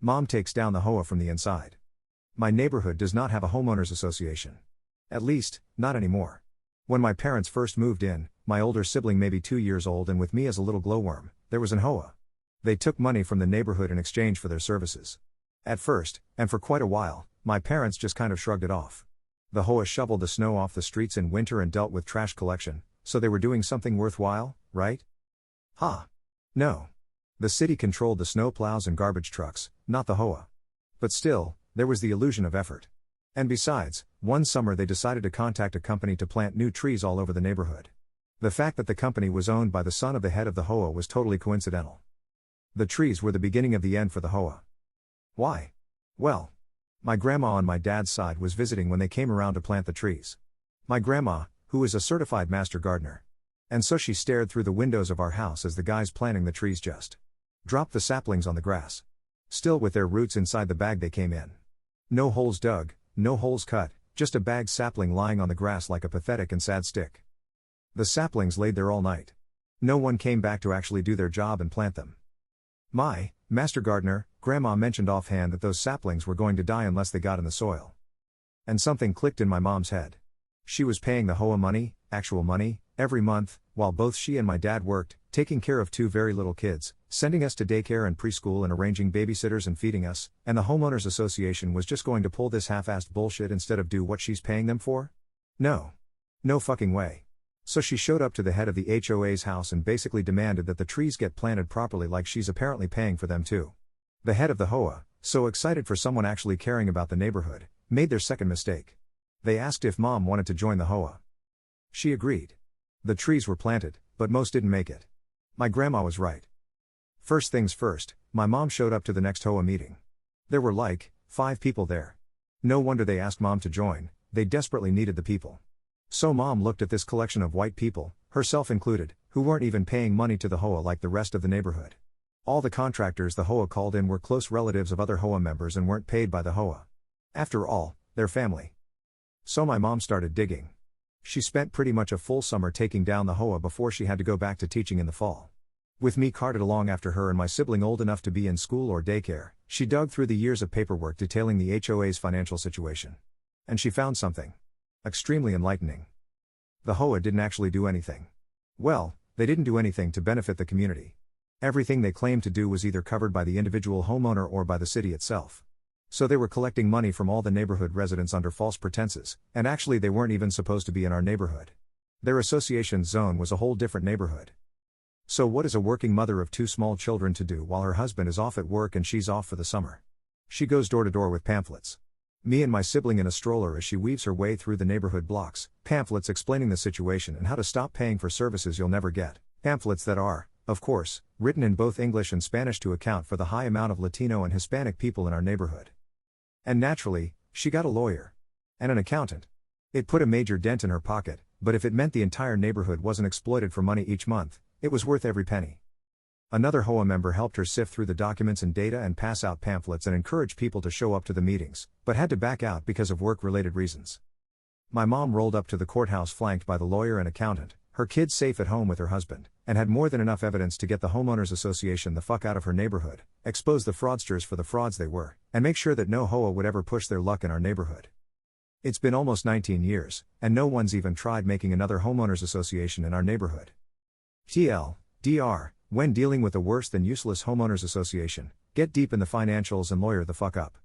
Mom takes down the HOA from the inside. My neighborhood does not have a homeowners association. At least, not anymore. When my parents first moved in, my older sibling maybe 2 years old and with me as a little glowworm, there was an HOA. They took money from the neighborhood in exchange for their services. At first, and for quite a while, my parents just kind of shrugged it off. The HOA shoveled the snow off the streets in winter and dealt with trash collection, so they were doing something worthwhile, right? No. The city controlled the snow plows and garbage trucks, not the HOA. But still, there was the illusion of effort. And besides, one summer they decided to contact a company to plant new trees all over the neighborhood. The fact that the company was owned by the son of the head of the HOA was totally coincidental. The trees were the beginning of the end for the HOA. Why? Well, my grandma on my dad's side was visiting when they came around to plant the trees. My grandma, who is a certified master gardener. And so she stared through the windows of our house as the guys planting the trees just dropped the saplings on the grass. Still with their roots inside the bag they came in. No holes dug, no holes cut, just a bagged sapling lying on the grass like a pathetic and sad stick. The saplings laid there all night. No one came back to actually do their job and plant them. My master gardener, grandma mentioned offhand that those saplings were going to die unless they got in the soil. And something clicked in my mom's head. She was paying the HOA money, actual money, every month, while both she and my dad worked, taking care of 2 very little kids, sending us to daycare and preschool and arranging babysitters and feeding us, and the homeowners association was just going to pull this half-assed bullshit instead of do what she's paying them for? No. No fucking way. So she showed up to the head of the HOA's house and basically demanded that the trees get planted properly like she's apparently paying for them too. The head of the HOA, so excited for someone actually caring about the neighborhood, made their second mistake. They asked if Mom wanted to join the HOA. She agreed. The trees were planted, but most didn't make it. My grandma was right. First things first, my mom showed up to the next HOA meeting. There were like 5 people there. No wonder they asked Mom to join, they desperately needed the people. So Mom looked at this collection of white people, herself included, who weren't even paying money to the HOA like the rest of the neighborhood. All the contractors the HOA called in were close relatives of other HOA members and weren't paid by the HOA. After all, they're family. So my mom started digging. She spent pretty much a full summer taking down the HOA before she had to go back to teaching in the fall. With me carted along after her and my sibling old enough to be in school or daycare, she dug through the years of paperwork detailing the HOA's financial situation. And she found something extremely enlightening. The HOA didn't actually do anything. Well, they didn't do anything to benefit the community. Everything they claimed to do was either covered by the individual homeowner or by the city itself. So they were collecting money from all the neighborhood residents under false pretenses, and actually they weren't even supposed to be in our neighborhood. Their association zone was a whole different neighborhood. So what is a working mother of 2 small children to do while her husband is off at work and she's off for the summer? She goes door to door with pamphlets. Me and my sibling in a stroller as she weaves her way through the neighborhood blocks, pamphlets explaining the situation and how to stop paying for services you'll never get. Pamphlets that are, of course, written in both English and Spanish to account for the high amount of Latino and Hispanic people in our neighborhood. And naturally, she got a lawyer. And an accountant. It put a major dent in her pocket, but if it meant the entire neighborhood wasn't exploited for money each month, it was worth every penny. Another HOA member helped her sift through the documents and data and pass out pamphlets and encourage people to show up to the meetings, but had to back out because of work-related reasons. My mom rolled up to the courthouse flanked by the lawyer and accountant, her kids safe at home with her husband, and had more than enough evidence to get the homeowners association the fuck out of her neighborhood, expose the fraudsters for the frauds they were, and make sure that no HOA would ever push their luck in our neighborhood. It's been almost 19 years, and no one's even tried making another homeowners association in our neighborhood. TLDR, when dealing with a worse than useless homeowners association, get deep in the financials and lawyer the fuck up.